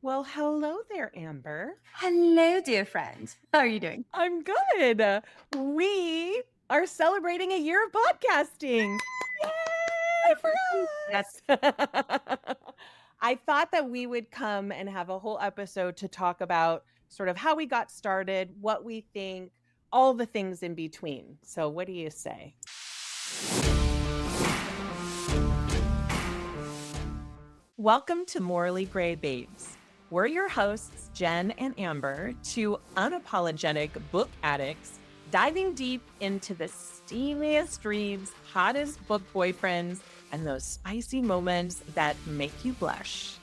Well, hello there, Amber. Hello, dear friend. How are you doing? I'm good. We are celebrating a year of podcasting. Yay for That's us! I thought that we would come and have a whole episode to talk about sort of how we got started, what we think, all the things in between. So, what do you say? Welcome to Morally Gray Babes. We're your hosts, Jen and Amber, two unapologetic book addicts, diving deep into the steamiest dreams, hottest book boyfriends, and those spicy moments that make you blush.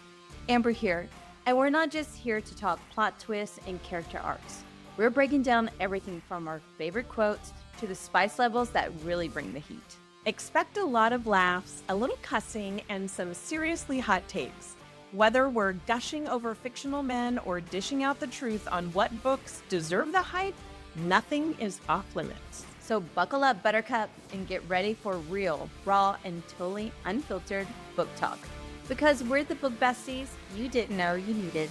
Amber here, and we're not just here to talk plot twists and character arcs. We're breaking down everything from our favorite quotes to the spice levels that really bring the heat. Expect a lot of laughs, a little cussing, and some seriously hot takes. Whether we're gushing over fictional men or dishing out the truth on what books deserve the hype, nothing is off limits. So buckle up, buttercup, and get ready for real, raw, and totally unfiltered book talk. Because we're the book besties you didn't know you needed.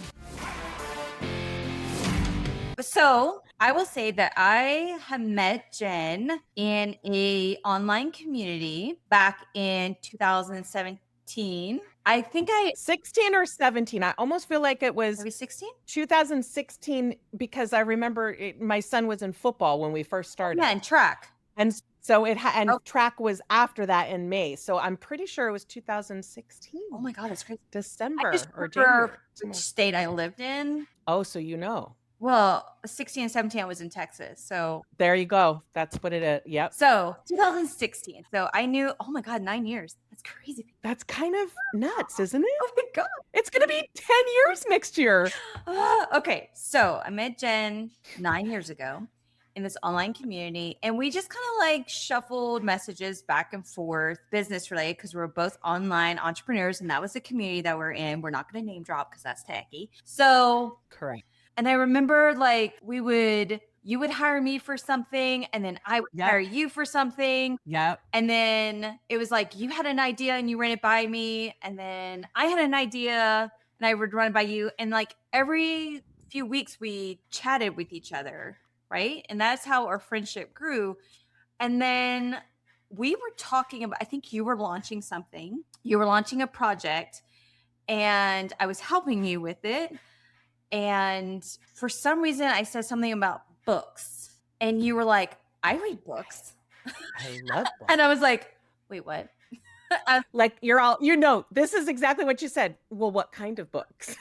So I will say that I have met Jen in a online community back in 2017. I think 16 or 17. I almost feel like it was maybe 16. 2016 because I remember my son was in football when we first started. Yeah, and track. And so track was after that in May. So I'm pretty sure it was 2016. Oh my God, that's crazy. December I just or remember January. which state I lived in. Oh, so you know. Well, 16 and 17, I was in Texas. So there you go. That's what it is. Yep. So 2016. So I knew, oh my God, 9 years. That's crazy. That's kind of nuts, isn't it? Oh my God. It's going to be 10 years next year. Okay. So I met Jen 9 years ago in this online community, and we just kind of like shuffled messages back and forth, business related, because we're both online entrepreneurs, and that was the community that we're in. We're not going to name drop because that's tacky. So correct. And I remember like you would hire me for something, and then I would hire you for something. Yep. And then it was like you had an idea and you ran it by me, and then I had an idea and I would run it by you. And like every few weeks we chatted with each other, right? And that's how our friendship grew. And then we were talking about, I think you were launching something. You were launching a project, and I was helping you with it. And for some reason, I said something about books, and you were like, "I read books." I love books. And I was like, "Wait, what?" Like this is exactly what you said. Well, what kind of books?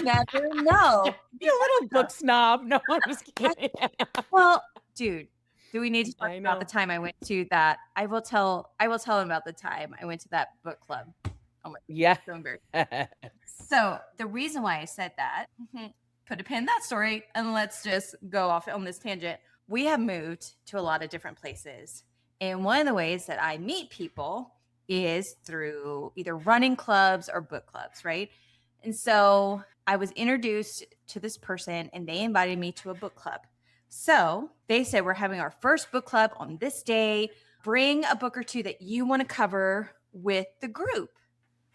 Never know. You little book snob. No, I'm just kidding. Well, dude, do we need to talk I about know. the time I went to that? I will tell him about the time I went to that book club. Oh my, yeah. so embarrassing. So the reason why I said that, put a pin in that story, and let's just go off on this tangent. We have moved to a lot of different places. And one of the ways that I meet people is through either running clubs or book clubs, right? And so I was introduced to this person, and they invited me to a book club. So they said, we're having our first book club on this day. Bring a book or two that you want to cover with the group.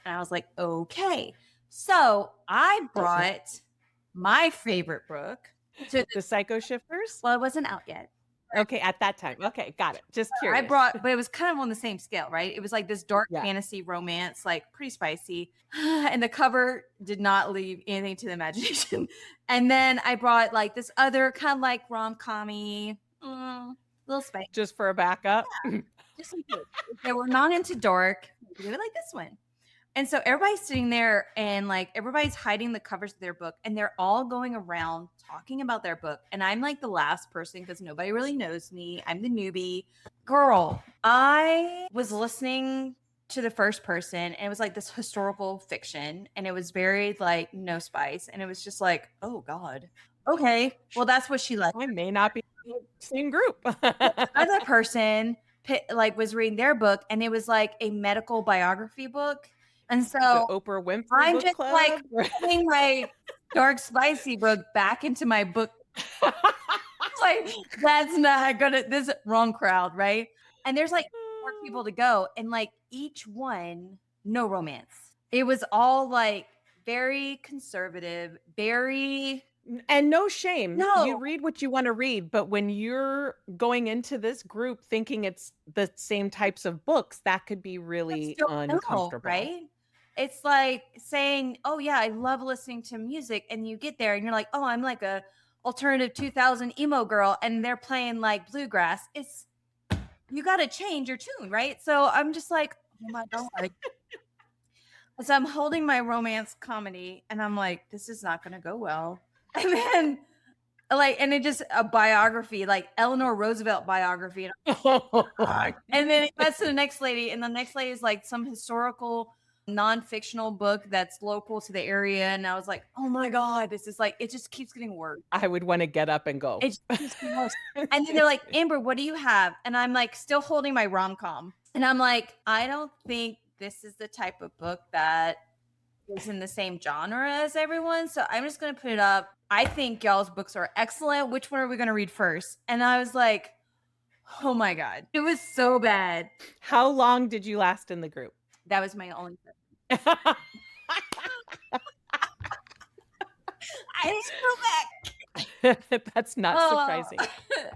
And I was like, okay. So I brought my favorite book to the Psycho Shifters. Well, it wasn't out yet. Okay, at that time. Okay, got it. Just curious. But it was kind of on the same scale, right? It was like this dark fantasy romance, like pretty spicy. And the cover did not leave anything to the imagination. And then I brought like this other kind of like rom-com-y, little spicy. Just for a backup? Yeah, just like they were not into dark. They would like this one. And so everybody's sitting there, and like everybody's hiding the covers of their book, and they're all going around talking about their book. And I'm like the last person because nobody really knows me. I'm the newbie. Girl, I was listening to the first person, and it was like this historical fiction, and it was very like no spice. And it was just like, oh God. Okay. Well, that's what she liked. I may not be in the same group. Other person like was reading their book, and it was like a medical biography book. And so the Oprah Winfrey I'm book just club? like putting my dark spicy book back into my book. Like, that's not gonna, this wrong crowd, right? And there's like 4 people to go, and like each one, no romance. It was all like very conservative, very And no shame. no. You read what you want to read, but when you're going into this group thinking it's the same types of books, that could be really No, uncomfortable. right? It's like saying, "Oh yeah, I love listening to music," and you get there and you're like, "Oh, I'm like a alternative 2000 emo girl," and they're playing like bluegrass. It's you got to change your tune, right? So I'm just like, "Oh my god." So I'm holding my romance comedy, and I'm like, "This is not going to go well." And then like, and it just a biography, like Eleanor Roosevelt biography. And then it cuts to the next lady, and the next lady is like some historical non-fictional book that's local to the area. And I was like, oh my God, this is like, it just keeps getting worse. I would want to get up and go. It just keeps getting worse. And then they're like, Amber, what do you have? And I'm like, still holding my rom-com. And I'm like, I don't think this is the type of book that is in the same genre as everyone. So I'm just going to put it up. I think y'all's books are excellent. Which one are we going to read first? And I was like, oh my God, it was so bad. How long did you last in the group? That was my only. I didn't go back. That's not surprising.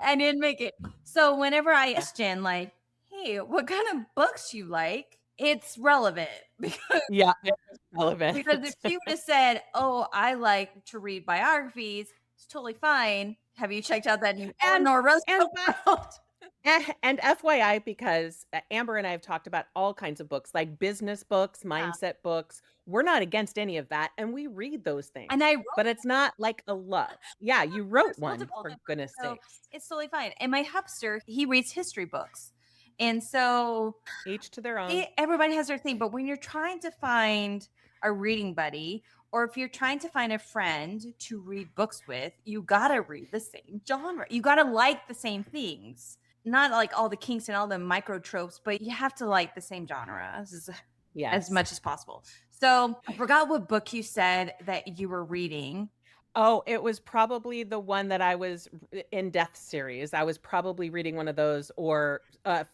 I didn't make it. So whenever I asked Jen, like, hey, what kind of books you like? It's relevant because Yeah, it's relevant. Because if she would have said, oh, I like to read biographies, it's totally fine. Have you checked out that new Eleanor Roosevelt? And FYI, because Amber and I have talked about all kinds of books, like business books, mindset books. We're not against any of that, and we read those things. And I wrote but it's not like a love. Yeah, you wrote one, for goodness sakes. It's totally fine. And my hubster, he reads history books. And so Each to their own. Everybody has their thing. But when you're trying to find a reading buddy, or if you're trying to find a friend to read books with, you got to read the same genre. You got to like the same things. Not like all the kinks and all the micro tropes, but you have to like the same genre as much as possible. So I forgot what book you said that you were reading. Oh, it was probably the one that I was in Death series. I was probably reading one of those, or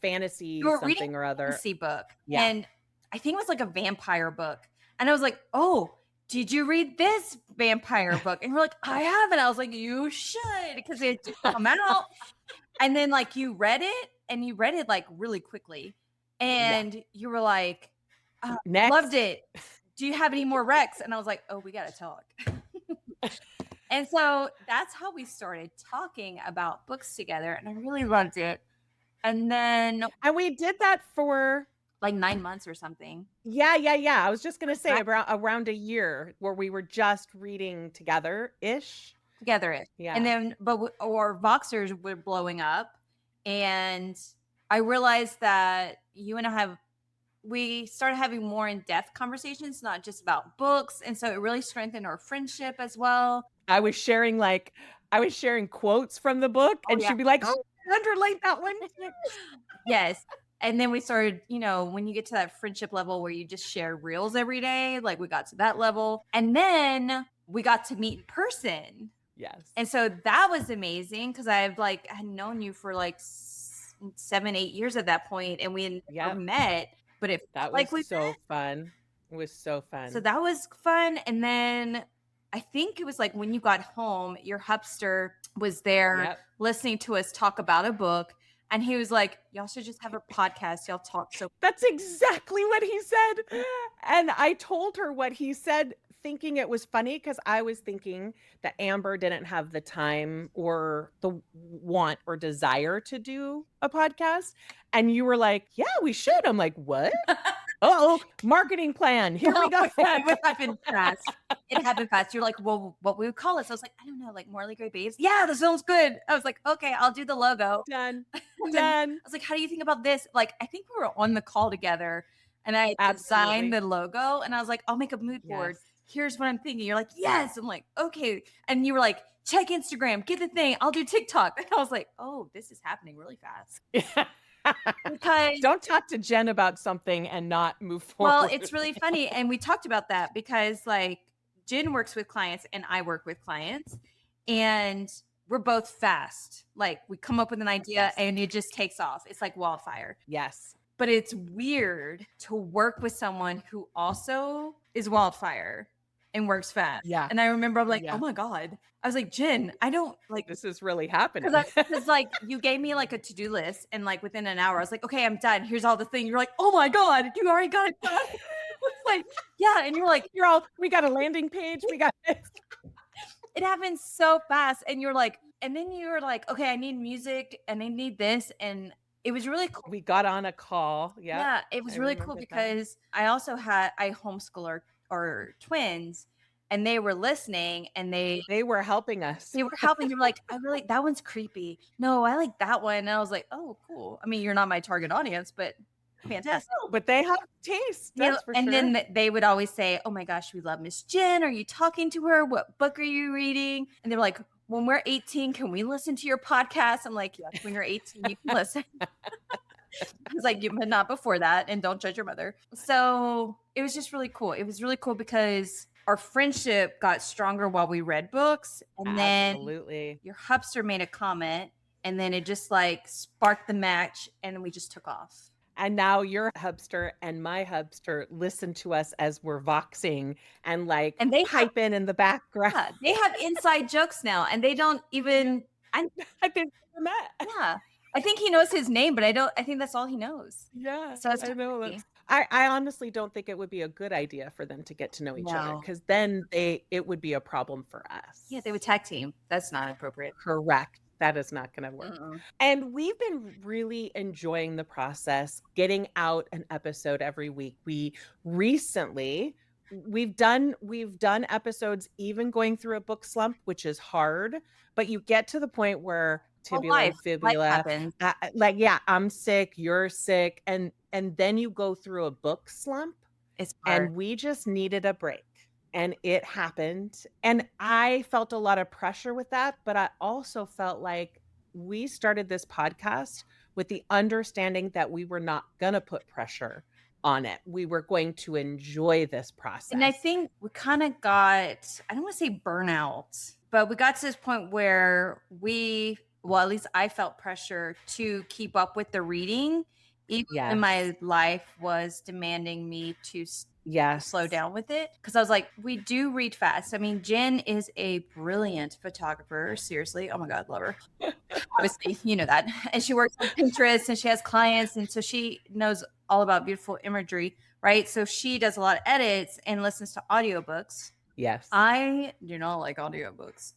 fantasy something or other. Fantasy book. Yeah. And I think it was like a vampire book. And I was like, oh, did you read this vampire book? And you're like, I haven't. I was like, you should, because it just come out. And then like you read it, and you read it like really quickly. And you were like, loved it. Do you have any more recs? And I was like, oh, we got to talk. And so that's how we started talking about books together. And I really loved it. And we did that for like 9 months or something. Yeah. I was just going to say around a year, where we were just reading together-ish. Yeah. And then, our Voxers were blowing up. And I realized that you and I we started having more in-depth conversations, not just about books. And so it really strengthened our friendship as well. I was sharing quotes from the book, and she'd be like, oh, underline that one. Yes. And then we started, when you get to that friendship level where you just share reels every day, like we got to that level. And then we got to meet in person. Yes. And so that was amazing, because I had known you for like 7-8 years at that point, and we had never met. But that was so fun. It was so fun. So that was fun. And then I think it was like when you got home, your hubster was there listening to us talk about a book. And he was like, y'all should just have a podcast. Y'all talk so. That's exactly what he said. And I told her what he said, thinking it was funny, because I was thinking that Amber didn't have the time or the want or desire to do a podcast. And you were like, yeah, we should. I'm like, what? Oh, marketing plan. Here we go. It happened fast. You're like, well, what we would call it? So I was like, I don't know, like Morley Gray Babes. Yeah, this sounds good. I was like, okay, I'll do the logo. Done. I was like, how do you think about this? Like, I think we were on the call together, and I designed the logo, and I was like, I'll make a mood board. Here's what I'm thinking. You're like, yes. I'm like, okay. And you were like, check Instagram, get the thing. I'll do TikTok. And I was like, oh, this is happening really fast. Because don't talk to Jen about something and not move forward. Well, it's really funny. And we talked about that because like Jen works with clients and I work with clients, and we're both fast. Like we come up with an idea and it just takes off. It's like wildfire. Yes. But it's weird to work with someone who also is wildfire. and works fast. Yeah. And I remember I'm like, oh Yeah. my God. I was like, Jen, I don't like This is really happening. because like you gave me like a to-do list and like within an hour, I was like, okay, I'm done. Here's all the things. You're like, oh my God, you already got it done. It's like, yeah. And you're like, You're all, we got a landing page. We got this. it happens so fast. And you're like, and then you're like, okay, I need music and I need this. And it was really cool. We got on a call. Yeah. Yeah, it was I really cool remember that. because I homeschool or twins and they were listening and they were helping us. were helping. They were like, I really that one's creepy. No, I like that one. And I was like, oh, cool. I mean, you're not my target audience, but fantastic. But they have taste. That's for and sure. then they would always say, oh my gosh, we love Miss Jen. Are you talking to her? What book are you reading? And they were like, when we're 18, can we listen to your podcast? I'm like, yes, when you're 18, you can listen. I was like, but not before that, and don't judge your mother. So it was just really cool. It was really cool because our friendship got stronger while we read books. And Absolutely. then your hubster made a comment, and then it just like sparked the match, and then we just took off. And now your hubster and my hubster listen to us as we're voxing and like and they pipe in the background. Yeah, they have inside jokes now, and they don't even. I think never met. Yeah, I think he knows his name, but I don't. I think that's all he knows. Yeah, So it's I know. crazy. I honestly don't think it would be a good idea for them to get to know each other No. because then it would be a problem for us. Yeah, they would tag team. That's not appropriate. Correct. That is not going to work. Mm-mm. And we've been really enjoying the process, getting out an episode every week. We've done episodes even going through a book slump, which is hard, but you get to the point where tibula and fibula, happens. like, yeah, I'm sick, you're sick. And then you go through a book slump. It's hard. And we just needed a break. And it happened. And I felt a lot of pressure with that. But I also felt like we started this podcast with the understanding that we were not going to put pressure on it. We were going to enjoy this process. And I think we kind of got, I don't want to say burnout, but we got to this point where at least I felt pressure to keep up with the reading. Even when my life was demanding me to slow down with it. Because I was like, we do read fast. I mean, Jen is a brilliant photographer. Seriously. Oh my God, love her. Obviously, you know that. And she works on Pinterest and she has clients. And so she knows all about beautiful imagery, right? So she does a lot of edits and listens to audiobooks. Yes. I do not like audiobooks.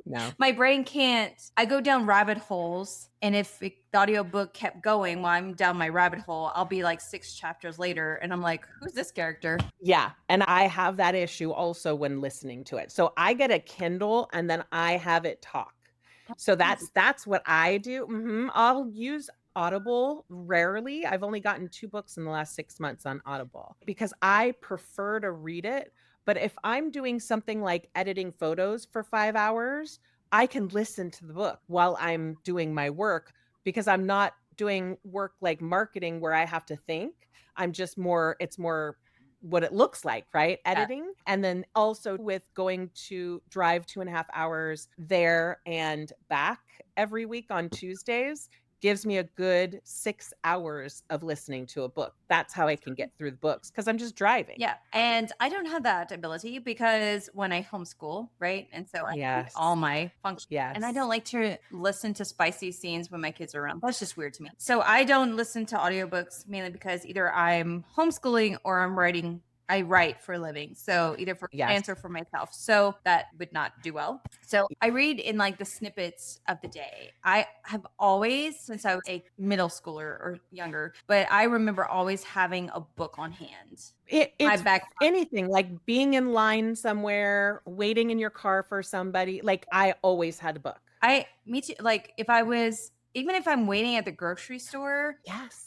No. My brain can't. I go down rabbit holes, and if the audiobook kept going while I'm down my rabbit hole, I'll be like 6 chapters later, and I'm like, who's this character? Yeah, and I have that issue also when listening to it. So I get a Kindle, and then I have it talk. So that's what I do. I'll use Audible rarely. I've only gotten 2 books in the last 6 months on Audible because I prefer to read it. But if I'm doing something like editing photos for 5 hours, I can listen to the book while I'm doing my work because I'm not doing work like marketing where I have to think. It's more what it looks like, right? Editing. Yeah. And then also with going to drive 2.5 hours there and back every week on Tuesdays, gives me a good 6 hours of listening to a book. That's how I can get through the books because I'm just driving. Yeah. And I don't have that ability because when I homeschool, right? And so I have all my functions. Yes. And I don't like to listen to spicy scenes when my kids are around. That's just weird to me. So I don't listen to audiobooks mainly because either I'm homeschooling or I'm writing. I write for a living. So either for clients or for myself. So that would not do well. So I read in like the snippets of the day. I have always, since I was a middle schooler or younger, but I remember always having a book on hand. It's anything like being in line somewhere, waiting in your car for somebody. Like I always had a book. Me too. Like even if I'm waiting at the grocery store,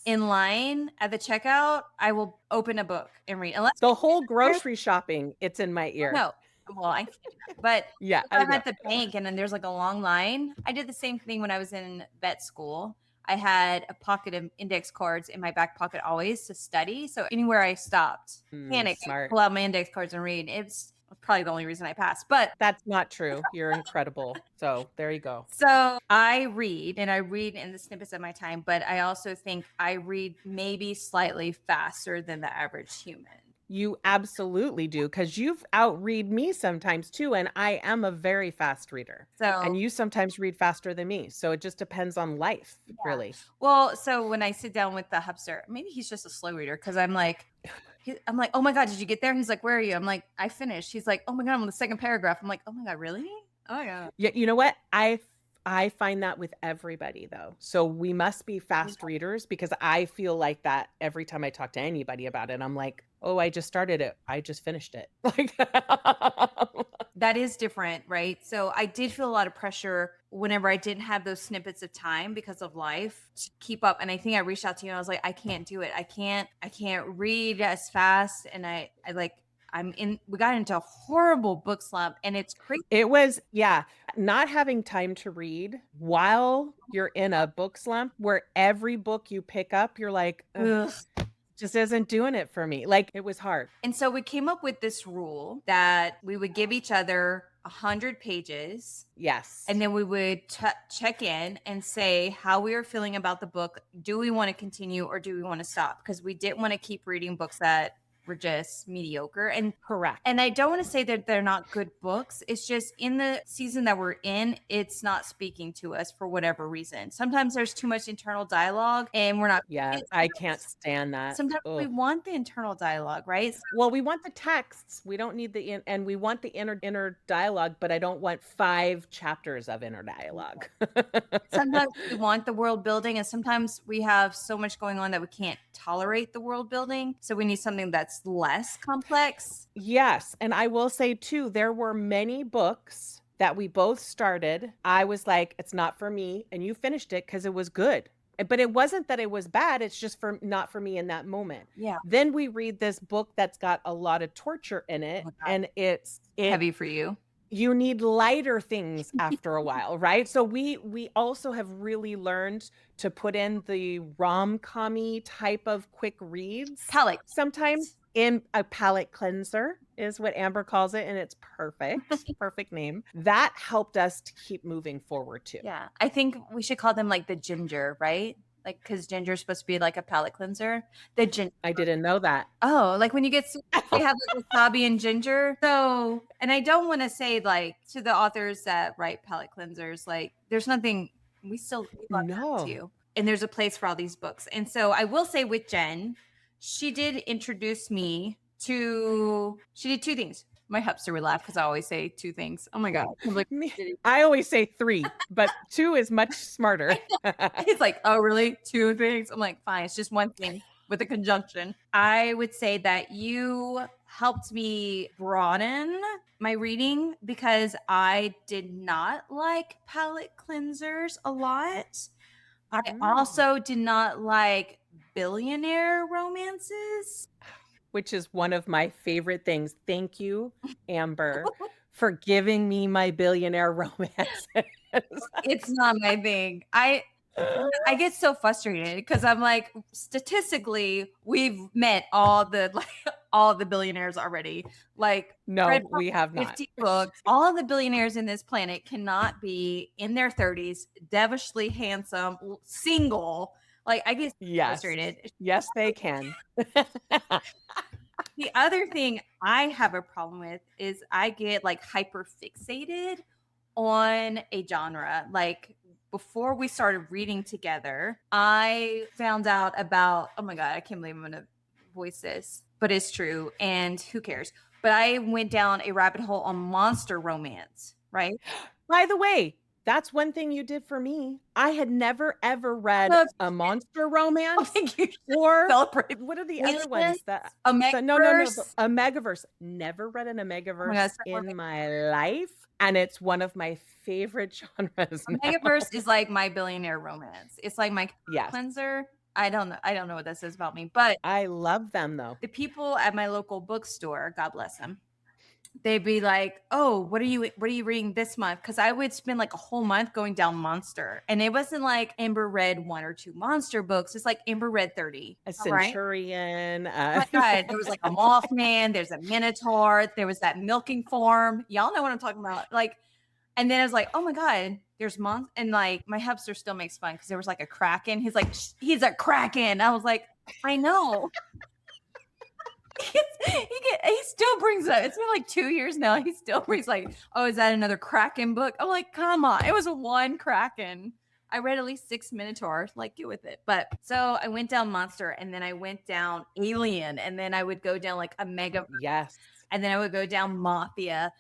in line at the checkout, I will open a book and read. Unless the whole grocery shopping, it's in my ear. No, well, I can't. But yeah, I'm at the bank and then there's like a long line. I did the same thing when I was in vet school. I had a pocket of index cards in my back pocket always to study. So anywhere I stopped, pull out my index cards and read. It's probably the only reason I passed, but that's not true. You're incredible. So there you go. So I read in the snippets of my time, but I also think I read maybe slightly faster than the average human. You absolutely do, because you've outread me sometimes too, and I am a very fast reader. So And you sometimes read faster than me. So it just depends on life, yeah. really. Well, so when I sit down with the hupster, maybe he's just a slow reader because I'm like, oh my God, did you get there? He's like, where are you? I'm like, I finished. He's like, oh my God, I'm on the second paragraph. I'm like, oh my God, really? Oh my God. Yeah, you know what? I find that with everybody though. So we must be Yeah. fast readers, because I feel like that every time I talk to anybody about it. I'm like, "Oh, I just started it. I just finished it." Like That is different, right? So I did feel a lot of pressure whenever I didn't have those snippets of time because of life to keep up. And I think I reached out to you and I was like, I can't do it. I can't read as fast. And we got into a horrible book slump and it's crazy. it was, yeah, not having time to read while you're in a book slump where every book you pick up, you're like, "Ugh, Ugh. just isn't doing it for me." Like it was hard. And so we came up with this rule that we would give each other 100 pages Yes. and then we would check in and say how we were feeling about the book. Do we want to continue or do we want to stop? Because we didn't want to keep reading books that were just mediocre. Correct. And I don't want to say that they're not good books. It's just in the season that we're in, it's not speaking to us for whatever reason. Sometimes there's too much internal dialogue and we're not. Yeah, I can't stand that. Sometimes we Ugh. want the internal dialogue, right? Well, we want the texts. We don't need and we want the inner dialogue, but I don't want 5 chapters of inner dialogue. Sometimes we want the world building, and sometimes we have so much going on that we can't tolerate the world building. So we need something that's less complex. Yes, and I will say too, there were many books that we both started. I was like, it's not for me, and you finished it because it was good. But it wasn't that it was bad, it's just for not for me in that moment. Yeah. Then we read this book that's got a lot of torture in it, Oh my God. and it's Heavy for you. you need lighter things after a while, right? So we also have really learned to put in the rom-commy type of quick reads. Palate. Sometimes in a palate cleanser is what Amber calls it, and it's perfect. Perfect name. That helped us to keep moving forward too. Yeah. I think we should call them like the ginger, right? Like, because ginger is supposed to be like a palate cleanser. The ginger. I didn't know that. Oh, like when you get sick, they have like wasabi and ginger. So, and I don't want to say like to the authors that write palate cleansers, like there's nothing, we love that too. And there's a place for all these books. And so I will say with Jen, she did introduce me to, she did 2 things. My hupster would laugh because I always say 2 things. Oh my God. I always say 3, but 2 is much smarter. He's like, oh, really? 2 things? I'm like, fine. It's just 1 thing with a conjunction. I would say that you helped me broaden my reading because I did not like palate cleansers a lot. I also did not like billionaire romances, which is one of my favorite things. Thank you, Amber, for giving me my billionaire romances. It's not my thing. I get so frustrated because I'm like, statistically, we've met all the billionaires already. Like, no, we have not. 50 books. All of the billionaires in this planet cannot be in their 30s, devilishly handsome, single. Like, I get frustrated. Yes, they can. The other thing I have a problem with is I get like hyper fixated on a genre. Like, before we started reading together, I found out about, oh my God, I can't believe I'm going to voice this, but it's true. And who cares? But I went down a rabbit hole on monster romance, right? By the way, that's one thing you did for me. I had never, ever read a monster romance or celebrate. What are the other ones? A Megaverse? No. A Megaverse. Never read an Megaverse in my life. And it's one of my favorite genres. Megaverse is like my billionaire romance. It's like my cleanser. I don't know what that says about me, but I love them though. The people at my local bookstore, God bless them, they'd be like, oh, what are you reading this month? Because I would spend like a whole month going down monster. And it wasn't like Amber read 1 or 2 monster books. It's like Amber read 30. A Centurion. Oh my God. There was like a Mothman. There's a Minotaur. There was that milking farm. Y'all know what I'm talking about. Like, and then I was like, oh my God, there's and like my hupster still makes fun because there was like a Kraken. He's like, he's a Kraken. I was like, I know. He still brings up. It's been like 2 years now. He still brings like, oh, is that another Kraken book? I'm like, come on, it was one Kraken. I read at least 6 Minotaur. Like, get with it. But so I went down Monster, and then I went down Alien, and then I would go down like a Mega, Yes. and then I would go down Mafia,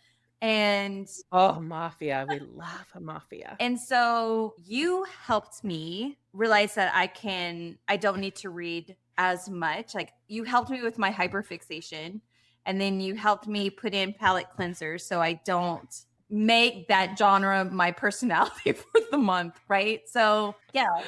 and Oh, Mafia. We love a Mafia. and so you helped me realize that I don't need to read as much. Like, you helped me with my hyperfixation, and then you helped me put in palette cleansers so I don't make that genre my personality for the month, right? So yeah,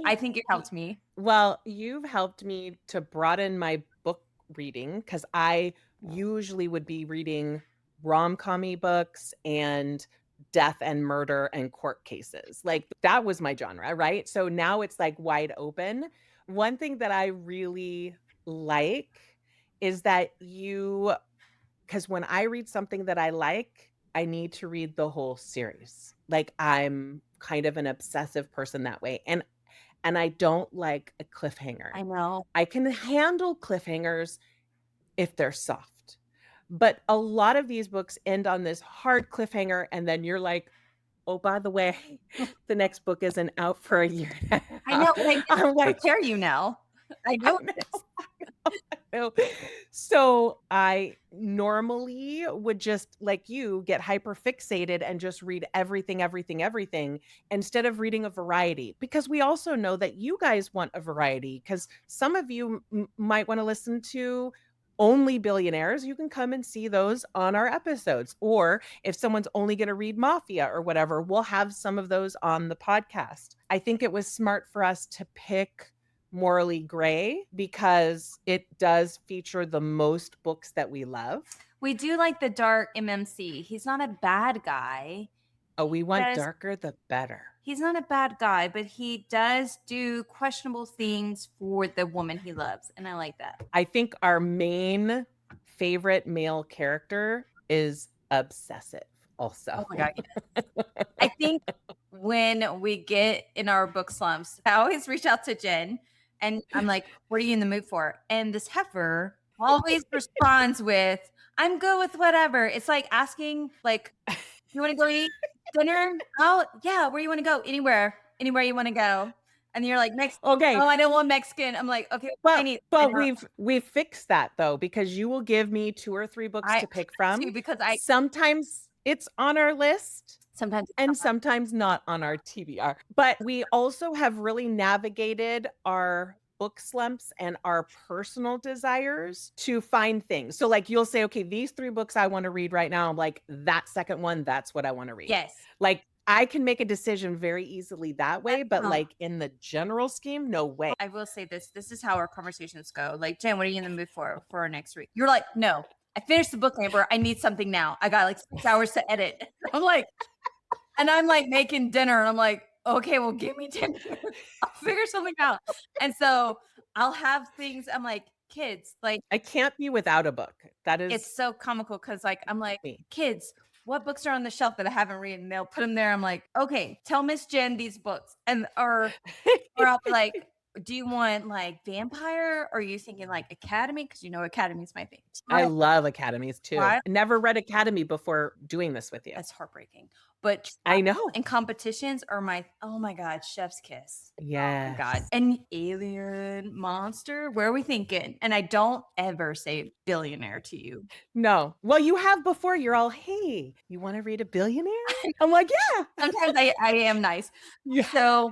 I think it helped me. Well, you've helped me to broaden my book reading because I usually would be reading rom-com books and death and murder and court cases. Like that was my genre, right? So now it's like wide open. One thing that I really like is that because when I read something that I like, I need to read the whole series. Like I'm kind of an obsessive person that way. And I don't like a cliffhanger. I know. I can handle cliffhangers if they're soft. But a lot of these books end on this hard cliffhanger, and then you're like, "Oh, by the way, the next book isn't out for a year and a I know, half." but I I'm like, prepare you now. I I know know. this. No. So I normally would just like you get hyper fixated and just read everything, everything, everything instead of reading a variety because we also know that you guys want a variety because some of you might want to listen to only billionaires. You can come and see those on our episodes. Or if someone's only going to read Mafia or whatever, we'll have some of those on the podcast. I think it was smart for us to pick Morally Gray because it does feature the most books that we love. We do like the dark MMC. He's not a bad guy. Oh, we want Yes. darker the better. He's not a bad guy, but he does do questionable things for the woman he loves, and I like that. I think our main favorite male character is obsessive also. Oh my God, yes. I think when we get in our book slumps, I always reach out to Jen and I'm like, what are you in the mood for? And this heifer always responds with, I'm good with whatever. It's like asking, like, you want to go eat dinner? Oh, yeah. Where you want to go? Anywhere you want to go. And you're like, Mexican. Okay. Oh, I don't want Mexican. I'm like, okay, Well, I need. but we've fixed that though because you will give me 2 or 3 books to pick from. Because sometimes it's on our list. Sometimes and sometimes not on our TBR. But we also have really navigated our book slumps and our personal desires to find things. So like you'll say, okay, these 3 books I want to read right now. I'm like, that second one, that's what I want to read. Yes. Like I can make a decision very easily that way, but like in the general scheme, no way. I will say this. This is how our conversations go. Like, Jen, what are you in the mood for our next week? You're like, no, I finished the book, Amber. I need something now. I got like 6 hours to edit. I'm like, and I'm like making dinner and I'm like, okay, well, give me 10 minutes. I'll figure something out. And so I'll have things. I'm like, kids, like, I can't be without a book. That is, it's so comical because like, I'm like, me. Kids, what books are on the shelf that I haven't read? And they'll put them there. I'm like, okay, tell Miss Jen these books. And or I'll be like, do you want like vampire? Or are you thinking like Academy? Because you know Academy is my thing. I love academies too. Right? Never read Academy before doing this with you. That's heartbreaking. But I know. And competitions are oh my God, chef's kiss. Yeah. Oh my God. And alien monster, where are we thinking? And I don't ever say billionaire to you. No. Well, you have before. You're all, hey, you want to read a billionaire? I'm like, yeah. Sometimes I am nice. Yeah. So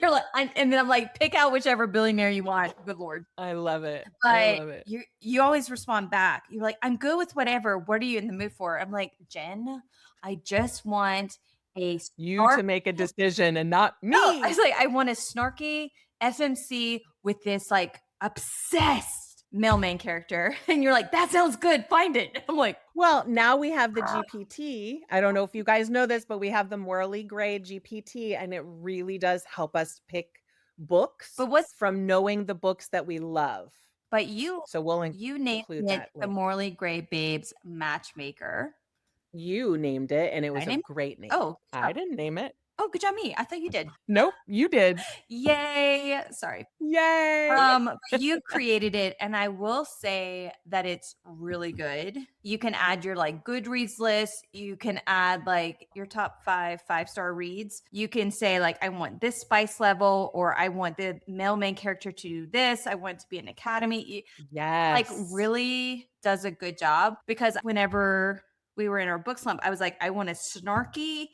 you're like, and then I'm like, pick out whichever billionaire you want. Good Lord. I love it. But I love it. You always respond back. You're like, I'm good with whatever. What are you in the mood for? I'm like, Jen, I just want you to make a decision and not me. No, I was like, I want a snarky FMC with this like obsessed male main character. And you're like, that sounds good. Find it. I'm like, well, now we have the GPT. I don't know if you guys know this, but we have the Morally Gray GPT, and it really does help us pick books. But what's from knowing the books that we love? But you named it the Morally Gray Babes Matchmaker. You named it, and it was a great name. Oh, I didn't name it. Oh, good job, me. I thought you did. Nope, you did. Yay. Sorry. Yay. You created it, and I will say that it's really good. You can add your like Goodreads list. You can add like your top 5 5-star reads. You can say like, I want this spice level, or I want the male main character to do this. I want it to be an academy. Like Yes. really does a good job, because whenever we were in our book slump, I was like, I want a snarky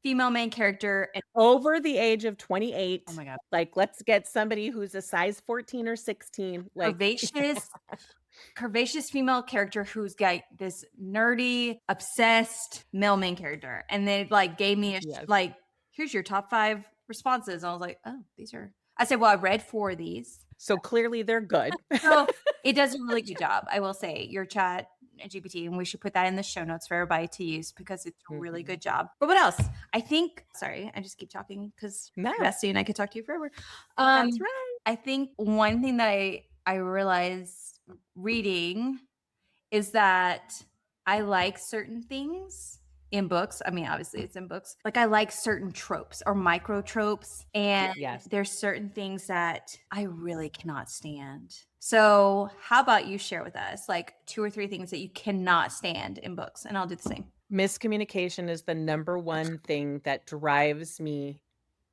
female main character. And Over the age of 28. oh my God. Like, let's get somebody who's a size 14 or 16. Like, Curvaceous female character who's got this nerdy, obsessed male main character. And they like gave me yes. like, here's your top 5 responses. And I was like, oh, these are, I said, well, I read 4 of these. So clearly they're good. So it does a really good job. I will say your chat GPT, and we should put that in the show notes for everybody to use, because it's a really good job. But what else? I think, sorry, I just keep talking because Bestie and I could talk to you forever. That's right. I think one thing that I realized reading is that I like certain things in books. I mean, obviously it's in books. Like I like certain tropes or micro tropes. And there's certain things that I really cannot stand. So how about you share with us like 2 or 3 things that you cannot stand in books, and I'll do the same. Miscommunication is the number one thing that drives me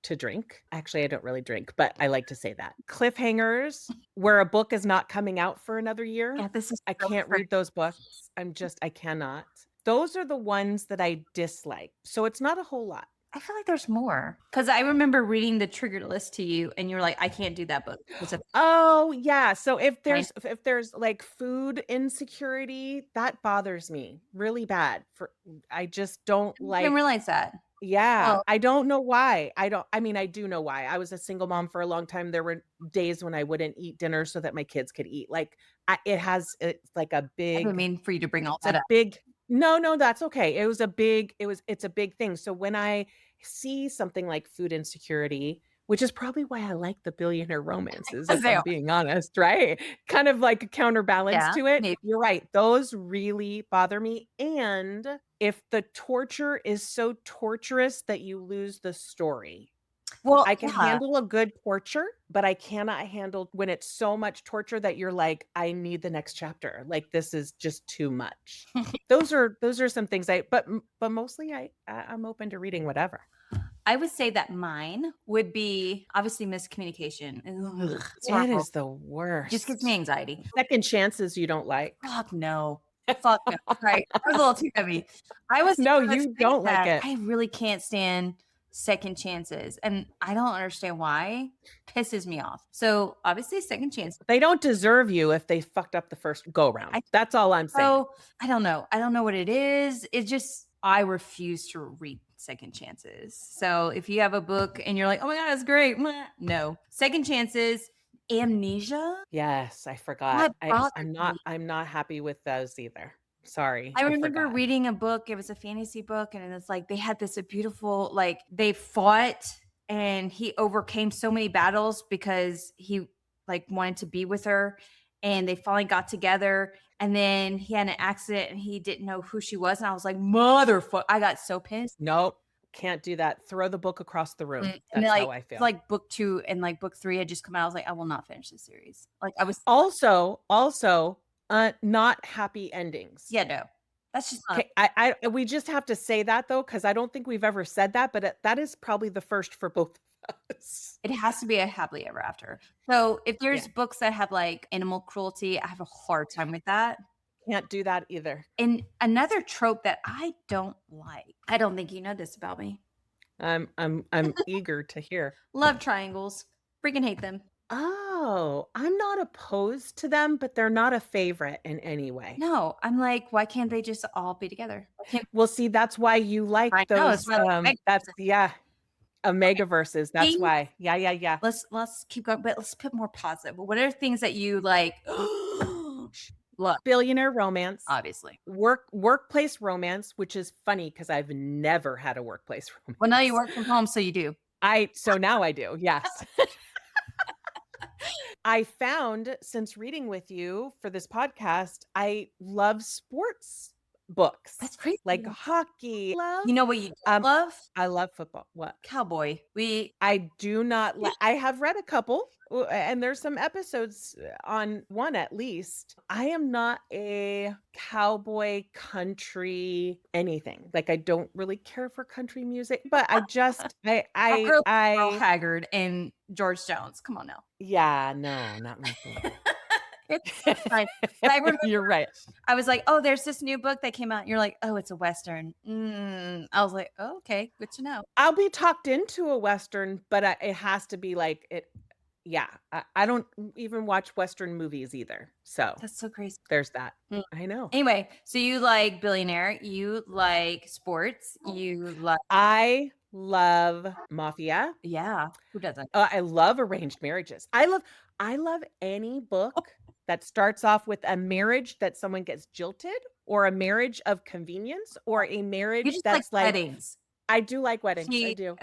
to drink. Actually, I don't really drink, but I like to say that. Cliffhangers where a book is not coming out for another year. Yeah, this is I can't read those books. I cannot. Those are the ones that I dislike. So it's not a whole lot. I feel like there's more, because I remember reading the triggered list to you, and you were like, I can't do that book. Oh yeah. So if there's like food insecurity, that bothers me really bad. I just don't like. I didn't realize that. Yeah. I don't know why. I do know why. I was a single mom for a long time. There were days when I wouldn't eat dinner so that my kids could eat. Like it's like a big. I didn't mean for you to bring all that up. No, that's okay. It's a big thing. So when I see something like food insecurity, which is probably why I like the billionaire romances, if I'm being honest, right? Kind of like a counterbalance to it. Maybe. You're right. Those really bother me. And if the torture is so torturous that you lose the story. Well, I can handle a good torture, but I cannot handle when it's so much torture that you're like, I need the next chapter. Like this is just too much. Those are some things but mostly I'm open to reading whatever. I would say that mine would be obviously miscommunication. It is the worst. Just gives me anxiety. Second chances you don't like. Fuck no. Fuck no. Right. That was a little too heavy. No, you don't like it. I really can't stand second chances, and I don't understand why. Pisses me off. So obviously second chance. They don't deserve you if they fucked up the first go round. That's all I'm saying. So I don't know what it is. It's just I refuse to read second chances. So if you have a book and you're like, oh my God, it's great. No. Second chances. Amnesia. Yes, I forgot. I'm not happy with those either. Sorry. I remember reading a book. It was a fantasy book, and it's like they had this beautiful, like they fought, and he overcame so many battles because he like wanted to be with her, and they finally got together, and then he had an accident and he didn't know who she was, and I was like, motherfucker. I got so pissed. Nope. Can't do that. Throw the book across the room. That's how I feel. Like book 2 and like book 3 had just come out. I was like, I will not finish this series. Like I was also not happy endings. Yeah, no. That's just not we just have to say that though, because I don't think we've ever said that, but that is probably the first for both of us. It has to be a happily ever after. So if there's books that have like animal cruelty, I have a hard time with that. Can't do that either. And another trope that I don't like. I don't think you know this about me. I'm eager to hear. Love triangles. Freaking hate them. Oh, I'm not opposed to them, but they're not a favorite in any way. No, I'm like, why can't they just all be together? Well, see, that's why you like those. That's Omegaverses. That's why. Yeah. Let's keep going, but let's put more positive. What are things that you like? Look, billionaire romance, obviously. Workplace romance, which is funny because I've never had a workplace romance. Well, now you work from home, so you do. So now I do. Yes. I found since reading with you for this podcast, I love sports books, That's crazy. like hockey. You know what you don't love? I love football. What? Cowboy. I do not like. I have read a couple, and there's some episodes on one at least. I am not a cowboy country anything. Like I don't really care for country music, but I just I grew up with Earl I Haggard and George Jones. Come on now. yeah, no, not my thing. It's fine. But I remember You're right. I was like, "Oh, there's this new book that came out." You're like, "Oh, it's a Western." I was like, oh, "Okay, good to know." I'll be talked into a Western, but it has to be like it. Yeah, I don't even watch Western movies either. So That's so crazy. there's that. Mm. I know. Anyway, so you like Billionaire, you like sports, you like I love Mafia. yeah, who doesn't? I love arranged marriages. I love any book that starts off with a marriage that someone gets jilted, or a marriage of convenience, or a You marriage just like that's like weddings. I do like weddings. I She do.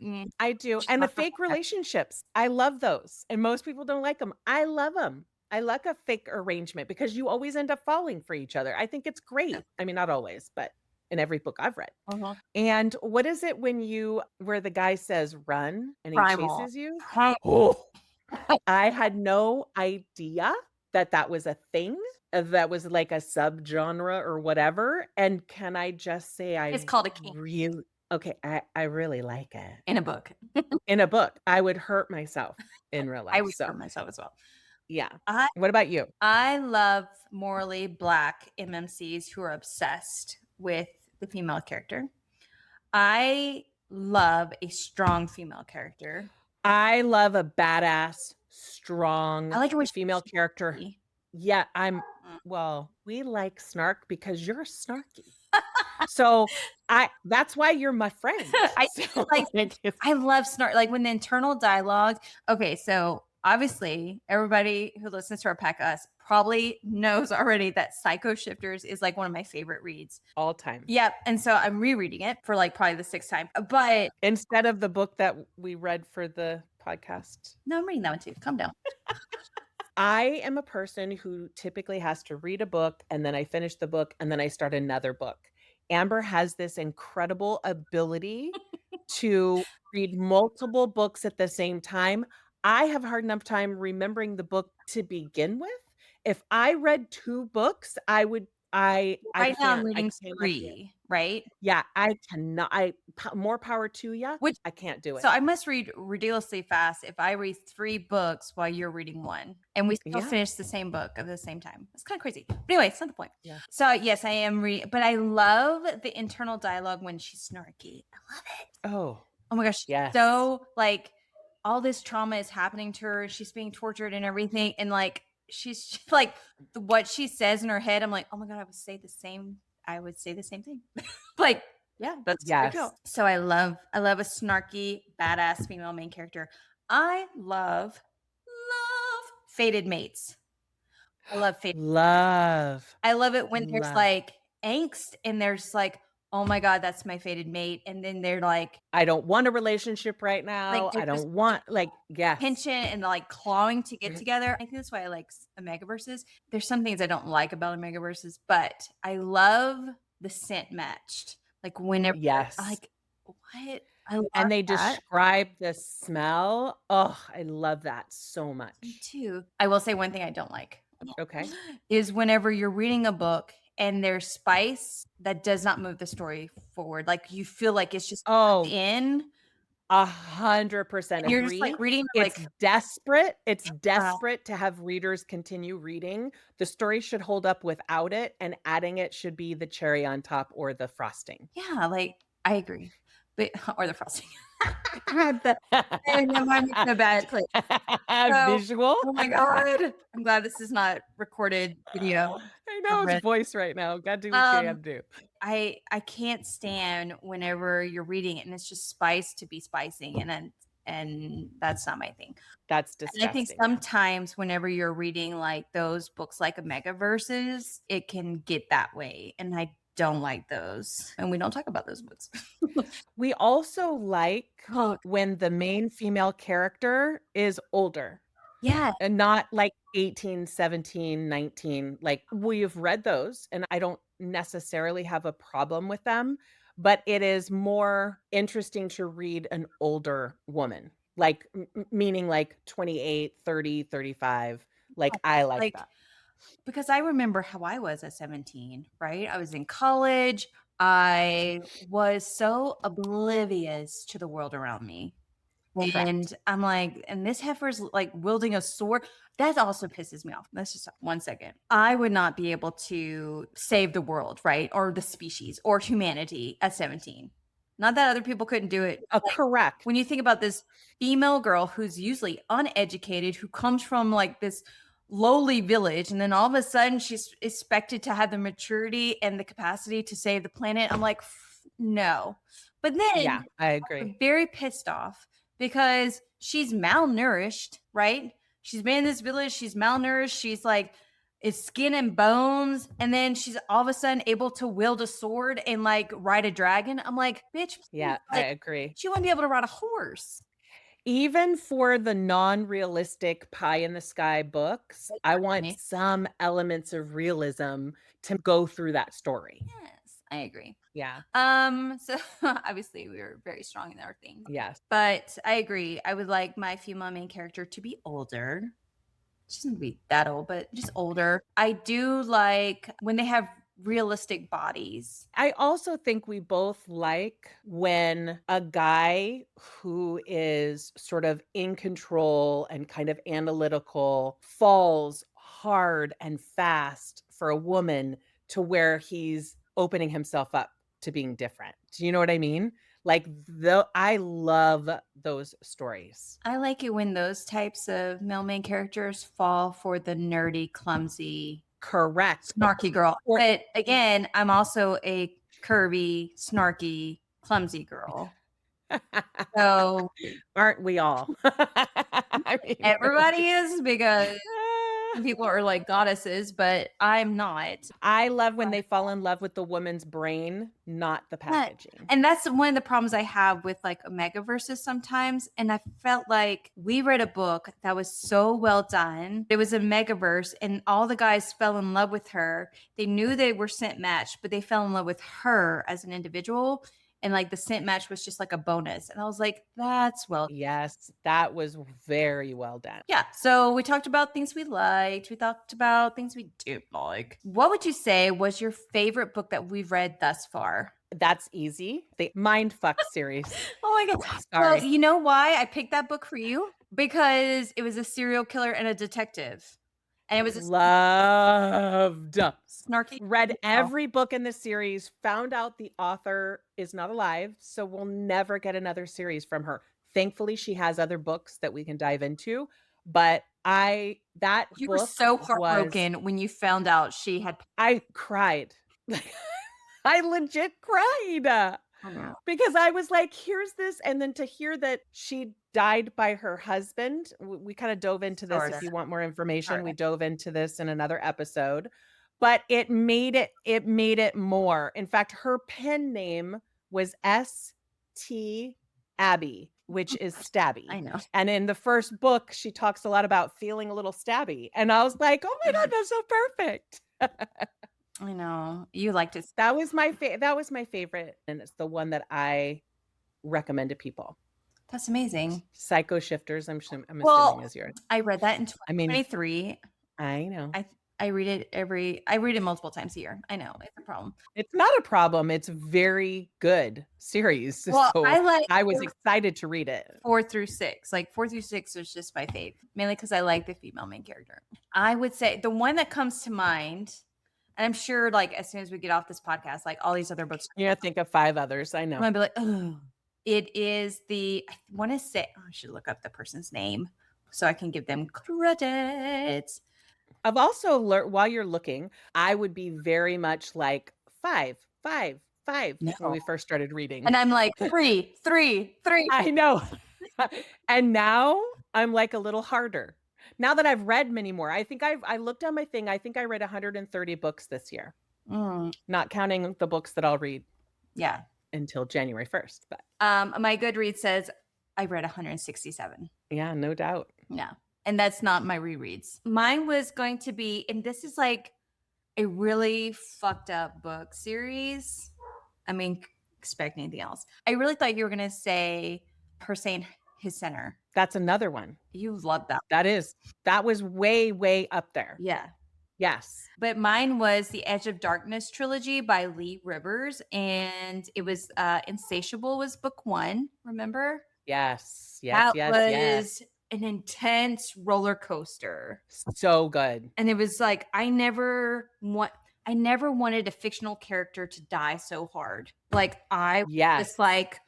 mm, I do. she's And the not for fake that. relationships. I love those. And most people don't like them. I love them. I like a fake arrangement because you always end up falling for each other. I think it's great. I mean, not always, but in every book I've read. Uh-huh. And what is it where the guy says run and he Primal. chases you? Primal. Oh, I had no idea that that was a thing, that was like a subgenre or whatever. And can I just say It's called a king really okay, I really like it. in a book. In a book, I would hurt myself in real I life. would So, hurt myself as well. yeah. I What about you? I love morally black MMCs who are obsessed with the female character. I love a strong female character. I love a badass, I strong like it when female she's character. snarky. Yeah, well, we like snark because you're snarky. So, that's why you're my friend. I So, like it's I love snark like when the internal dialogue. Okay, so obviously everybody who listens to our pack us probably knows already that Psycho Shifters is like one of my favorite reads. all time. Yep. And so I'm rereading it for like probably the sixth time. But Instead of the book that we read for the podcast. no, I'm reading that one too. Calm down. I am a person who typically has to read a book and then I finish the book and then I start another book. Amber has this incredible ability to read multiple books at the same time. I have a hard enough time remembering the book to begin with. If I read 2 books, I Right now I'm can't. I reading cannot do it. 3, right? Yeah, I cannot. More power to ya. Which I can't do it. so I must read ridiculously fast if I read 3 books while you're reading 1 and we still Yeah. finish the same book at the same time. It's kind of crazy. But anyway, it's not the point. Yeah. So yes, I am reading, but I love the internal dialogue when she's snarky. I love it. Oh, Oh my gosh. yes. So like all this trauma is happening to her. She's being tortured and everything. And like she's like what she says in her head, I'm like, oh my God, I would say the same thing. Like, yeah, that's Yes. so I love a snarky, badass female main character. I love fated mates. I love fated. Love. I love it when there's Love. like angst and there's like, oh my God, that's my fated mate. And then they're like I don't want a relationship right now. they're I just don't want yes. tension and like clawing to get together. I think that's why I like Omegaverses. There's some things I don't like about Omegaverses, but I love the scent matched. Like whenever Yes. like what? I love And they that. describe the smell. Oh, I love that so much. Me too. I will say one thing I don't like Okay. is whenever you're reading a book and there's spice that does not move the story forward. Like you feel like it's just Oh, in 100% you're just agree. like reading It's like desperate. It's desperate to have readers continue reading. The story should hold up without it, and adding it should be the cherry on top or the frosting. yeah, like I agree. But or the frosting. And my mind is in a bad place. So, Visual. oh my God. I'm glad this is not recorded video. I know Red. it's voice right now. Gotta do what you gotta do. I can't stand whenever you're reading it and it's just spice to be spicing and that's not my thing. That's And disgusting. I think sometimes whenever you're reading like those books like Omegaverses, it can get that way. And I don't like those. And we don't talk about those books. We also like Oh, when the main female character is older. Yeah. And not like 18, 17, 19. Like, we've read those, and I don't necessarily have a problem with them, but it is more interesting to read an older woman, like, meaning like 28, 30, 35. Like, I like Like, that. because I remember how I was at 17, right? I was in college. I was so oblivious to the world around me. And Correct. I'm like, and this heifer's like wielding a sword. That also pisses me off. That's just 1 second. I would not be able to save the world, right? Or the species or humanity at 17. Not that other people couldn't do it. Like, Correct. when you think about this female girl who's usually uneducated, who comes from like this lowly village, and then all of a sudden she's expected to have the maturity and the capacity to save the planet. I'm like, no. But Yeah, then I agree. I'm very pissed off because she's malnourished, right? She's been in this village, she's malnourished, she's like, it's skin and bones, and then she's all of a sudden able to wield a sword and like ride a dragon. I'm like, bitch, Yeah, I like agree. she wouldn't be able to ride a horse. Even for the non-realistic pie in the sky books, I want Me. some elements of realism to go through that story. Yes, I agree. Yeah. So obviously we were very strong in our things. Yes. But I agree. I would like my female main character to be older. She doesn't be that old, but just older. I do like when they have realistic bodies. I also think we both like when a guy who is sort of in control and kind of analytical falls hard and fast for a woman to where he's opening himself up to being different. Do you know what I mean? Like, I love those stories. I like it when those types of male main characters fall for the nerdy, clumsy, Correct. snarky girl. Or But again, I'm also a curvy, snarky, clumsy girl. So aren't we all? I mean, everybody is, because ah. some people are like goddesses, but I'm not. I love when they fall in love with the woman's brain, not the Yeah, packaging. and that's one of the problems I have with like Omega verses sometimes. And I felt like we read a book that was so well done. It was a Megaverse, and all the guys fell in love with her. They knew they were scent matched, but they fell in love with her as an individual. And like the scent match was just like a bonus. And I was like, that's well. Yes, that was very well done. Yeah. So we talked about things we liked. We talked about things we didn't like. What would you say was your favorite book that we've read thus far? That's easy. The Mindfuck series. Oh my God. Sorry. Well, you know why I picked that book for you? Because it was a serial killer and a detective. And it was a Loved. snarky. Read every book in the series, found out the author is not alive, so we'll never get another series from her. Thankfully, she has other books that we can dive into, but that You were book so was heartbroken when you found out she had. I cried. I legit cried. Oh, no. Because I was like, here's this. And then to hear that she died by her husband, we kind of dove into this. Sorta. If you want more information, Sorta. we dove into this in another episode. But it made it more. In fact, her pen name was S.T. Abby, which is stabby. I know. And in the first book, she talks a lot about feeling a little stabby. And I was like, oh my God, that's so perfect. I know. You liked it. That was my favorite, and it's the one that I recommend to people. That's amazing. Psycho Shifters, I'm Well, assuming is yours. I read that in I mean, 2023. I know. I read it multiple times a year. I know it's a problem. It's not a problem. It's very good series. Well, So I like I was excited to read it. 4 through 6. Like 4 through 6 was just my fave, mainly because I like the female main character. I would say the one that comes to mind, and I'm sure like as soon as we get off this podcast, like all these other books, You're gonna think of 5 others. I I'm know. gonna be like, oh, it is I want to say, I should look up the person's name so I can give them credits. I've also learned while you're looking, I would be very much like 5, 5, 5 when No. we first started reading. And I'm like 3, 3, 3. I know. And now I'm like a little harder. Now that I've read many more, I looked on my thing. I think I read 130 books this year, not counting the books that I'll read Yeah. until January 1st. But My Goodreads says I read 167. yeah, no doubt. Yeah. And that's not my rereads. Mine was going to be, and this is like a really fucked up book series. I mean, expect anything else. I really thought you were going to say Her Saying His Center. That's another one. You love that. That was way, way up there. Yeah. Yes. But mine was the Edge of Darkness trilogy by Lee Rivers. And it was Insatiable was book 1. Remember? Yes. That was Yes. an intense roller coaster. So good. And it was like I never wanted a fictional character to die so hard. Like I Yes. was like,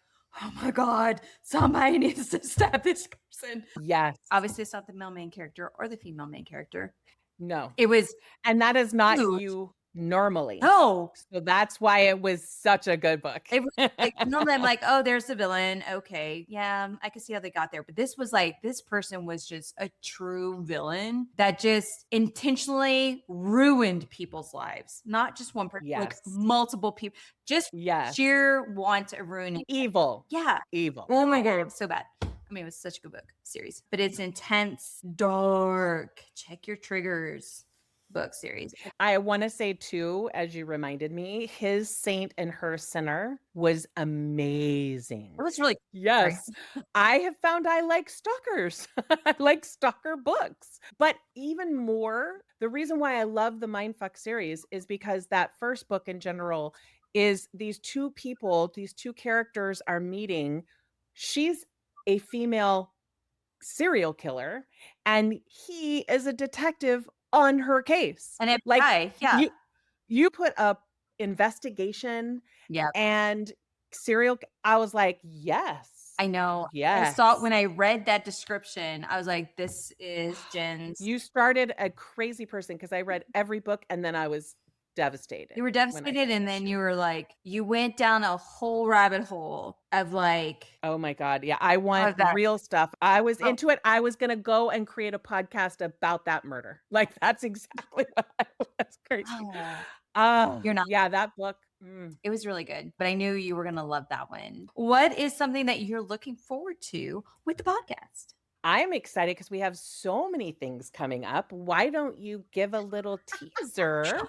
oh my God, somebody needs to stab this person. Yes. Obviously, it's not the male main character or the female main character. No. It was, And that is not huge. you normally. No. So that's why it was such a good book. It was like, normally I'm like, oh, there's the villain. Okay. Yeah, I can see how they got there. But this was like, this person was just a true villain that just intentionally ruined people's lives. Not just one person, like Yes. multiple people. Just Yes. sheer want of ruining. Evil. Yeah. Evil. Oh my God. It was so bad. I mean, it was such a good book series, but it's intense, dark. Check your triggers book series. I want to say too, as you reminded me, his Saint and Her Sinner was amazing. It was really Yes. I have found I like stalkers. I like stalker books. But even more, the reason why I love the Mindfuck series is because that first book in general is these two people, these two characters are meeting. She's a female serial killer and he is a detective on her case. and Like yeah. you put up investigation Yeah. and serial I was like, yes. I know. Yes. I saw it when I read that description. I was like, this is Jen's. You started a crazy person because I read every book and then I was devastated. You were devastated, and then you were like, you went down a whole rabbit hole of like, oh my God. Yeah. I want that. real stuff. I was into it. I was going to go and create a podcast about that murder. Like, that's exactly what I was. Crazy. Oh, you're not. Yeah. That book. It was really good, but I knew you were going to love that one. What is something that you're looking forward to with the podcast? I'm excited because we have so many things coming up. Why don't you give a little teaser?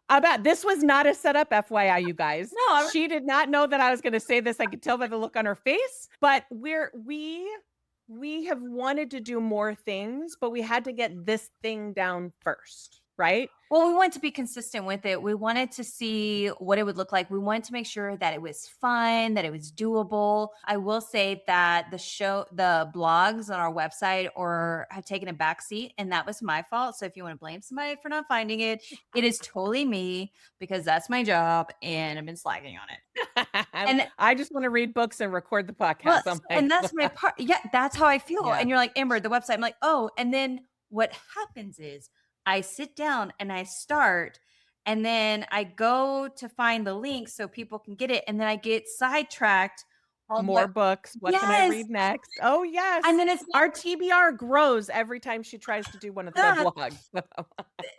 About this was not a setup, FYI, you guys. No, she did not know that I was going to say this. I could tell by the look on her face. But we have wanted to do more things, but we had to get this thing down first, right? Well, we wanted to be consistent with it. We wanted to see what it would look like. We wanted to make sure that it was fun, that it was doable. I will say that the blogs on our website have taken a backseat, and that was my fault. So if you want to blame somebody for not finding it, it is totally me because that's my job and I've been slacking on it. And I just want to read books and record the podcast. Well, and that's my part. Yeah, that's how I feel. Yeah. And you're like, Amber, the website. I'm like, oh, and then what happens is I sit down and I start, and then I go to find the link so people can get it. And then I get sidetracked. More books. What can I read next? Oh, yes. And then our TBR grows every time she tries to do one of the blogs.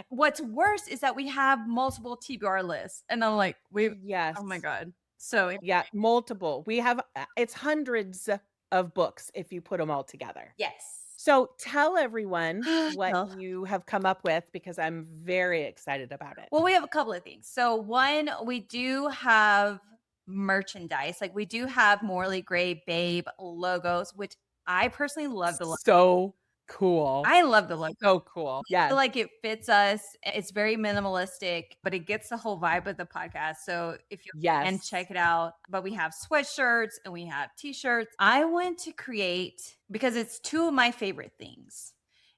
What's worse is that we have multiple TBR lists. And I'm like, yes. Oh my God. So yeah, multiple. We have, it's hundreds of books if you put them all together. Yes. So tell everyone what you have come up with because I'm very excited about it. Well, we have a couple of things. So one, we do have merchandise. Like we do have Morley Gray Babe logos, which I personally love the logo. So cool. I love the logo. So cool. Yeah. I feel like it fits us. It's very minimalistic, but it gets the whole vibe of the podcast. So if you can check it out, but we have sweatshirts and we have t-shirts. I want to create, because it's two of my favorite things.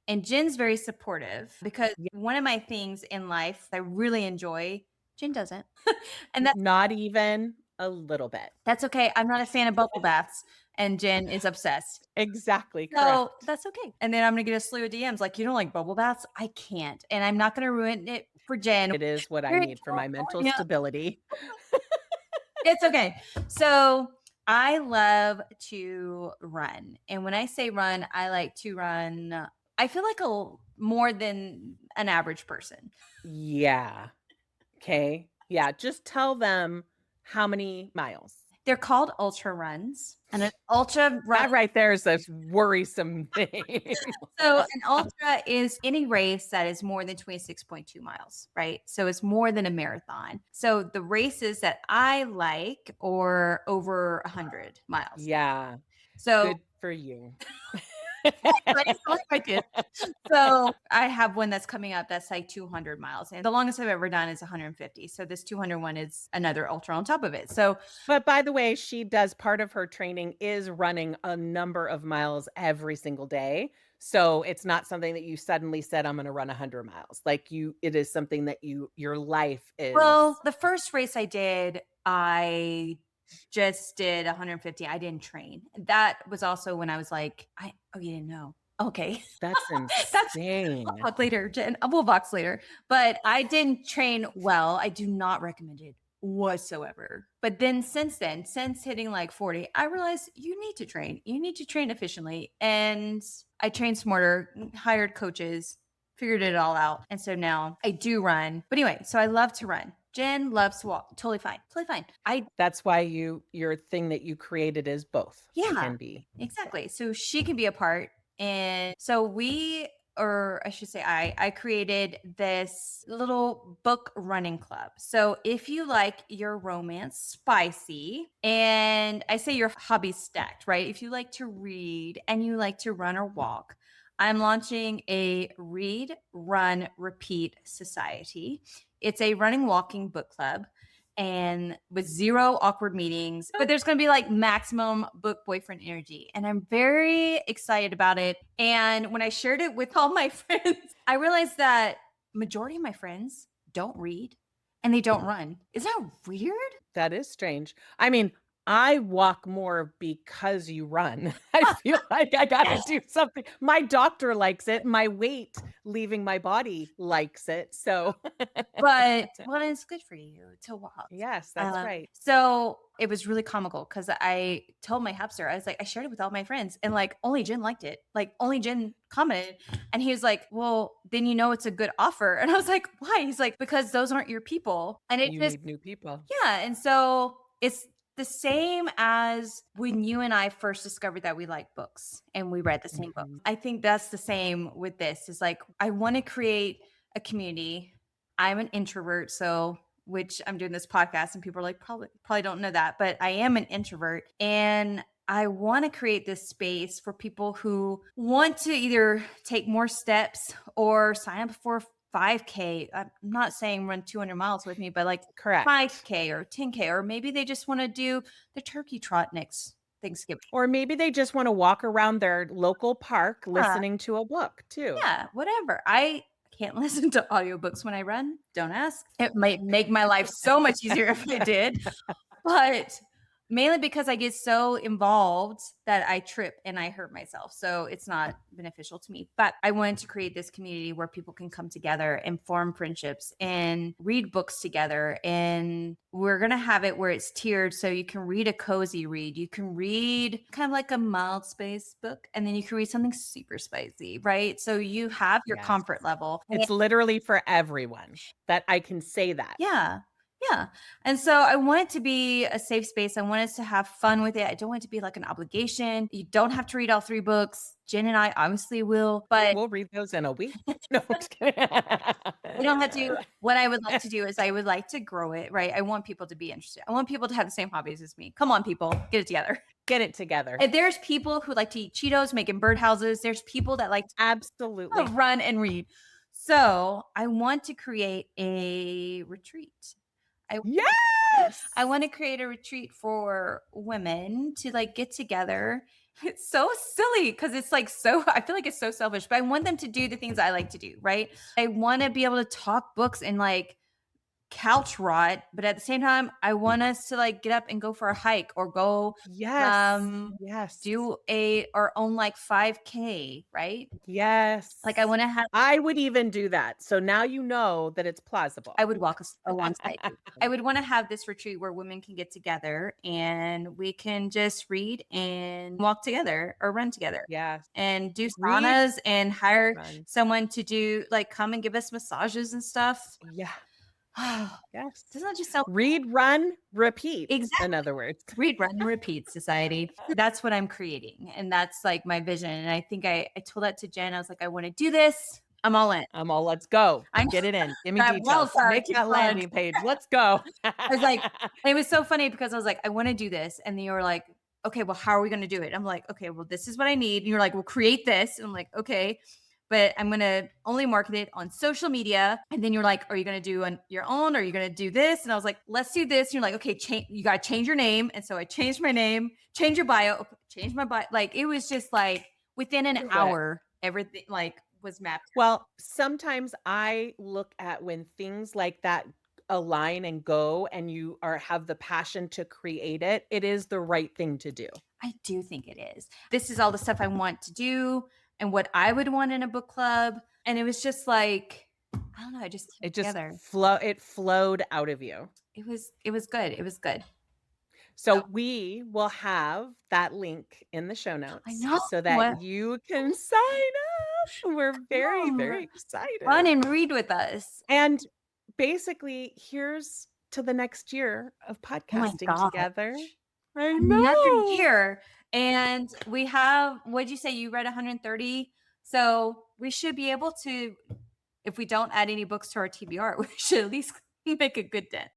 And Jen's very supportive because one of my things in life I really enjoy, Jen doesn't. And that's not even a little bit. That's okay. I'm not a fan of bubble baths. And Jen is obsessed. Exactly. So correct. That's okay. And then I'm going to get a slew of DMs like, you don't like bubble baths? I can't. And I'm not going to ruin it for Jen. It is what I need for my mental stability. It's okay. So I love to run. And when I say run, I like to run. I feel like more than an average person. Yeah. Okay. Yeah. Just tell them how many miles. They're called ultra runs. And an ultra run. That right there is a worrisome thing. So an ultra is any race that is more than 26.2 miles, right? So it's more than a marathon. So the races that I like are over 100 miles. Yeah. So Good for you. I just feel like I did. So I have one that's coming up that's like 200 miles. And the longest I've ever done is 150. So this 200 one is another ultra on top of it. So But by the way, she does part of her training is running a number of miles every single day. So it's not something that you suddenly said, I'm going to run 100 miles. Like it is something that your life well, is. the first race I did, I just did 150. I didn't train. That was also when I was like, oh, you didn't know. Okay. That's That's insane. we'll talk later, Jen. We'll box later. But I didn't train well. I do not recommend it whatsoever. But then since hitting like 40, I realized you need to train. You need to train efficiently. And I trained smarter, hired coaches, figured it all out. And so now I do run. But anyway, so I love to run. Jen loves to walk. Totally fine. Totally fine. That's why your thing that you created is both. Yeah, Can be. exactly. So she can be a part. And so or I should say, I created this little book running club. So if you like your romance spicy, and I say your hobbies stacked, right? If you like to read and you like to run or walk, I'm launching a read, run, repeat society. It's a running, walking book club and with zero awkward meetings, but there's going to be like maximum book boyfriend energy. And I'm very excited about it. And when I shared it with all my friends, I realized that majority of my friends don't read and they don't run. Is that weird? That is strange. I mean, I walk more because you run. I feel like I got to do something. My doctor likes it. My weight leaving my body likes it. So, But well, it's good for you to walk. yes, that's right. So it was really comical because I told my hubster, I was like, I shared it with all my friends, and like only Jen liked it. Like only Jen commented. And he was like, well, then you know it's a good offer. And I was like, why? He's like, because those aren't your people. And it You just, need new people. yeah. And so it's the same as when you and I first discovered that we like books and we read the same books. Mhm. I think that's the same with this. Is like I want to create a community. I'm an introvert, so which I'm doing this podcast and people are like probably don't know that, but I am an introvert and I want to create this space for people who want to either take more steps or sign up for 5K. I'm not saying run 200 miles with me, but like Correct. 5K or 10K, or maybe they just want to do the turkey trot next Thanksgiving. Or maybe they just want to walk around their local park Yeah. listening to a book too. Yeah, whatever. I can't listen to audiobooks when I run. Don't ask. It might make my life so much easier if I did. But mainly because I get so involved that I trip and I hurt myself. So it's not beneficial to me. But I wanted to create this community where people can come together and form friendships and read books together. And we're going to have it where it's tiered. So you can read a cozy read. You can read kind of like a mild space book. And then you can read something super spicy, right? So you have your Yes. comfort level. It's literally for everyone that I can say that. Yeah. Yeah. And so I want it to be a safe space. I want us to have fun with it. I don't want it to be like an obligation. You don't have to read all 3 books. Jen and I obviously will, but We'll read those in a week. No, I'm just kidding. we don't have to. What I would like to do is I would like to grow it, right? I want people to be interested. I want people to have the same hobbies as me. Come on, people, get it together. Get it together. If there's people who like to eat Cheetos, making birdhouses. There's people that like to Absolutely. run and read. So I want to create a retreat. Yes. I want to create a retreat for women to like get together. It's so silly because it's like I feel like it's so selfish, but I want them to do the things I like to do, right? I want to be able to talk books and like couch rot, but at the same time, I want us to like get up and go for a hike or go Yes. Yes. do our own like 5K, right? Yes. Like I want to have I would even do that. So now you know that it's plausible. I would walk alongside you. I would want to have this retreat where women can get together and we can just read and walk together or run together. Yes. And do Read, saunas and hire run. someone to do like come and give us massages and stuff. Yeah. Yes. Doesn't that just sound Read, run, repeat. exactly? In other words. Read, run, and repeat society. That's what I'm creating. And that's like my vision. And I think I told that to Jen. I was like, I want to do this. I'm all in. I'm all, let's go. I Get it in. Give me got details. wildfire Make to that run. landing page. Let's go. I was like, it was so funny because I was like, I want to do this. And then you were like, okay, well, how are we going to do it? I'm like, okay, well, this is what I need. And you're like, well, create this. And I'm like, okay, but I'm going to only market it on social media. And then you're like, are you going to do on your own? Or are you going to do this? And I was like, let's do this. And you're like, okay, you got to change your name. And so I changed my name, change your bio, okay, change my bio. Like, it was just like within an hour, everything like was mapped. Well, sometimes I look at when things like that align and go and you have the passion to create it, it is the right thing to do. I do think it is. This is all the stuff I want to do and what I would want in a book club. And it was just like, I don't know, it just came together. It flowed out of you. It was good. It was good. So we will have that link in the show notes so that you can sign up. We're very, very excited. Run and read with us. And basically, here's to the next year of podcasting together. I know. Another year. And we have, what'd you say? You read 130. So we should be able to, if we don't add any books to our TBR, we should at least make a good dent.